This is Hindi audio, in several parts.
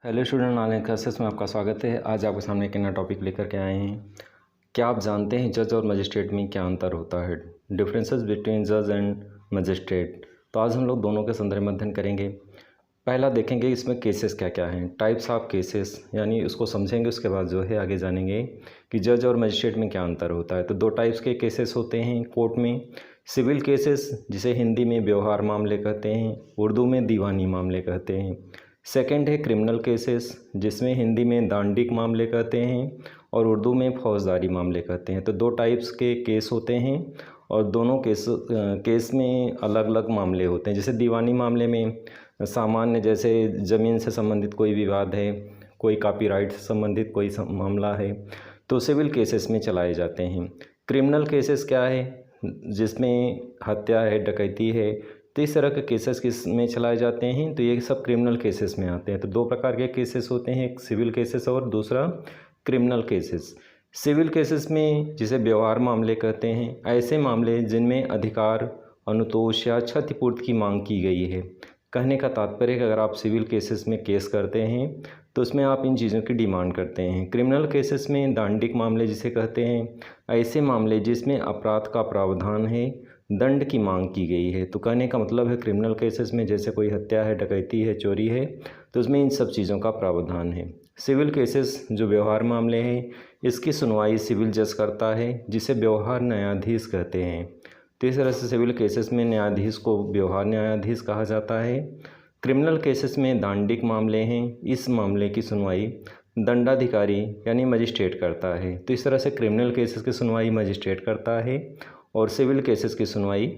हेलो स्टूडेंट, ऑनलाइन क्लासेस में आपका स्वागत है। आज आपके सामने एक नया टॉपिक लेकर के आए हैं। क्या आप जानते हैं जज और मजिस्ट्रेट में क्या अंतर होता है? डिफरेंसेस बिटवीन जज एंड मजिस्ट्रेट। तो आज हम लोग दोनों के संदर्भ में अध्ययन करेंगे। पहला देखेंगे इसमें केसेस क्या क्या हैं, टाइप्स ऑफ केसेस, यानी उसको समझेंगे। उसके बाद जो है आगे जानेंगे कि जज और मजिस्ट्रेट में क्या अंतर होता है। तो दो टाइप्स के केसेस होते हैं कोर्ट में। सिविल केसेस, जिसे हिंदी में व्यवहार मामले कहते हैं, उर्दू में दीवानी मामले कहते हैं। सेकंड है क्रिमिनल केसेस, जिसमें हिंदी में दांडिक मामले कहते हैं और उर्दू में फौजदारी मामले कहते हैं। तो दो टाइप्स के केस होते हैं और दोनों केस में अलग अलग मामले होते हैं। जैसे दीवानी मामले में सामान्य, जैसे ज़मीन से संबंधित कोई विवाद है, कोई कॉपीराइट से संबंधित कोई मामला है, तो सिविल केसेस में चलाए जाते हैं। क्रिमिनल केसेस क्या है, जिसमें हत्या है, डकैती है, तो इस तरह के केसेस किस में चलाए जाते हैं, तो ये सब क्रिमिनल केसेस में आते हैं। तो दो प्रकार के केसेस होते हैं, एक सिविल केसेस और दूसरा क्रिमिनल केसेस। सिविल केसेस में जिसे व्यवहार मामले कहते हैं, ऐसे मामले जिनमें अधिकार, अनुतोष या क्षतिपूर्ति की मांग की गई है। कहने का तात्पर्य है कि अगर आप सिविल केसेस में केस करते हैं तो उसमें आप इन चीज़ों की डिमांड करते हैं। क्रिमिनल केसेस में दांडिक मामले जिसे कहते हैं, ऐसे मामले जिसमें अपराध का प्रावधान है, दंड की मांग की गई है। तो कहने का मतलब है क्रिमिनल केसेस में जैसे कोई हत्या है, डकैती है, चोरी है, तो उसमें इन सब चीज़ों का प्रावधान है। सिविल केसेस जो व्यवहार मामले हैं, इसकी सुनवाई सिविल जज करता है, जिसे व्यवहार न्यायाधीश कहते हैं। तो इस तरह से सिविल केसेस में न्यायाधीश को व्यवहार न्यायाधीश कहा जाता है। क्रिमिनल केसेस में दांडिक मामले हैं, इस मामले की सुनवाई दंडाधिकारी यानी मजिस्ट्रेट करता है। तो इस तरह से क्रिमिनल केसेस की सुनवाई मजिस्ट्रेट करता है और सिविल केसेस की सुनवाई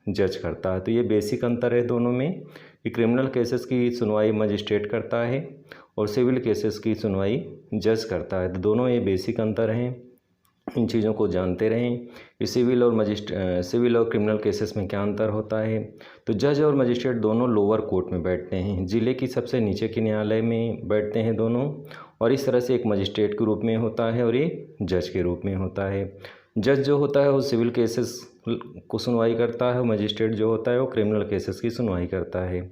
जज करता है। तो ये बेसिक अंतर है दोनों में कि क्रिमिनल केसेस की सुनवाई मजिस्ट्रेट करता है और सिविल केसेस की सुनवाई जज करता है। तो दोनों ये बेसिक अंतर हैं, इन चीज़ों को जानते रहें कि सिविल और क्रिमिनल केसेस में क्या अंतर होता है। तो जज और मजिस्ट्रेट दोनों लोअर कोर्ट में बैठते हैं, ज़िले की सबसे नीचे के न्यायालय में बैठते हैं दोनों, और इस तरह से एक मजिस्ट्रेट के रूप में होता है और एक जज के रूप में होता है। जज जो होता है वो सिविल केसेस को सुनवाई करता है, मजिस्ट्रेट जो होता है वो क्रिमिनल केसेस की सुनवाई करता है।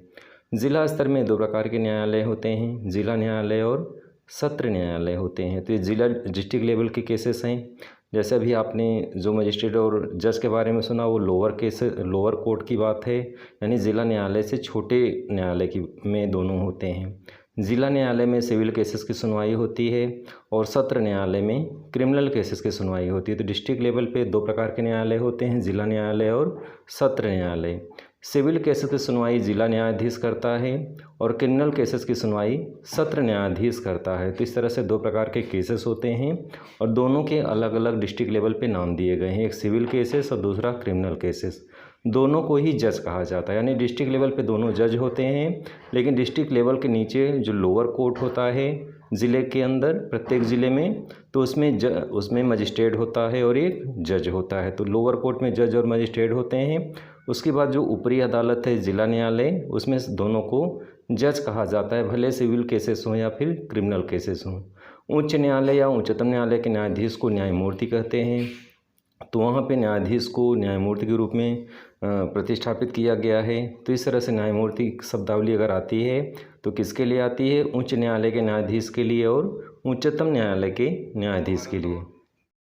ज़िला स्तर में दो प्रकार के न्यायालय होते हैं, ज़िला न्यायालय और सत्र न्यायालय होते हैं। तो ये ज़िला डिस्ट्रिक्ट लेवल के केसेस हैं। जैसे अभी आपने जो मजिस्ट्रेट और जज के बारे में सुना, वो लोअर कोर्ट की बात है, यानी ज़िला न्यायालय से छोटे न्यायालय में दोनों होते हैं। ज़िला न्यायालय में सिविल केसेस की सुनवाई होती है और सत्र न्यायालय में क्रिमिनल केसेस की सुनवाई होती है। तो डिस्ट्रिक्ट लेवल पे दो प्रकार के न्यायालय होते हैं, ज़िला न्यायालय और सत्र न्यायालय। सिविल केसेस की सुनवाई जिला न्यायाधीश करता है और क्रिमिनल केसेस की सुनवाई सत्र न्यायाधीश करता है। तो इस तरह से दो प्रकार के केसेस होते हैं और दोनों के अलग अलग डिस्ट्रिक्ट लेवल पे नाम दिए गए हैं, एक सिविल केसेस और दूसरा क्रिमिनल केसेस। दोनों को ही जज कहा जाता है, यानी डिस्ट्रिक्ट लेवल पे दोनों जज होते हैं, लेकिन डिस्ट्रिक्ट लेवल के नीचे जो लोअर कोर्ट होता है ज़िले के अंदर, प्रत्येक ज़िले में, तो उसमें मजिस्ट्रेट होता है और एक जज होता है। तो लोअर कोर्ट में जज और मजिस्ट्रेट होते हैं। उसके बाद जो ऊपरी अदालत है ज़िला न्यायालय, उसमें दोनों को जज कहा जाता है, भले सिविल केसेस हों या फिर क्रिमिनल केसेस हों। उच्च न्यायालय या उच्चतम न्यायालय के न्यायाधीश को न्यायमूर्ति कहते हैं। तो वहाँ पे न्यायाधीश को न्यायमूर्ति के रूप में प्रतिष्ठापित किया गया है। तो इस तरह से न्यायमूर्ति शब्दावली अगर आती है तो किसके लिए आती है? उच्च न्यायालय के न्यायाधीश के लिए और उच्चतम न्यायालय के न्यायाधीश के लिए।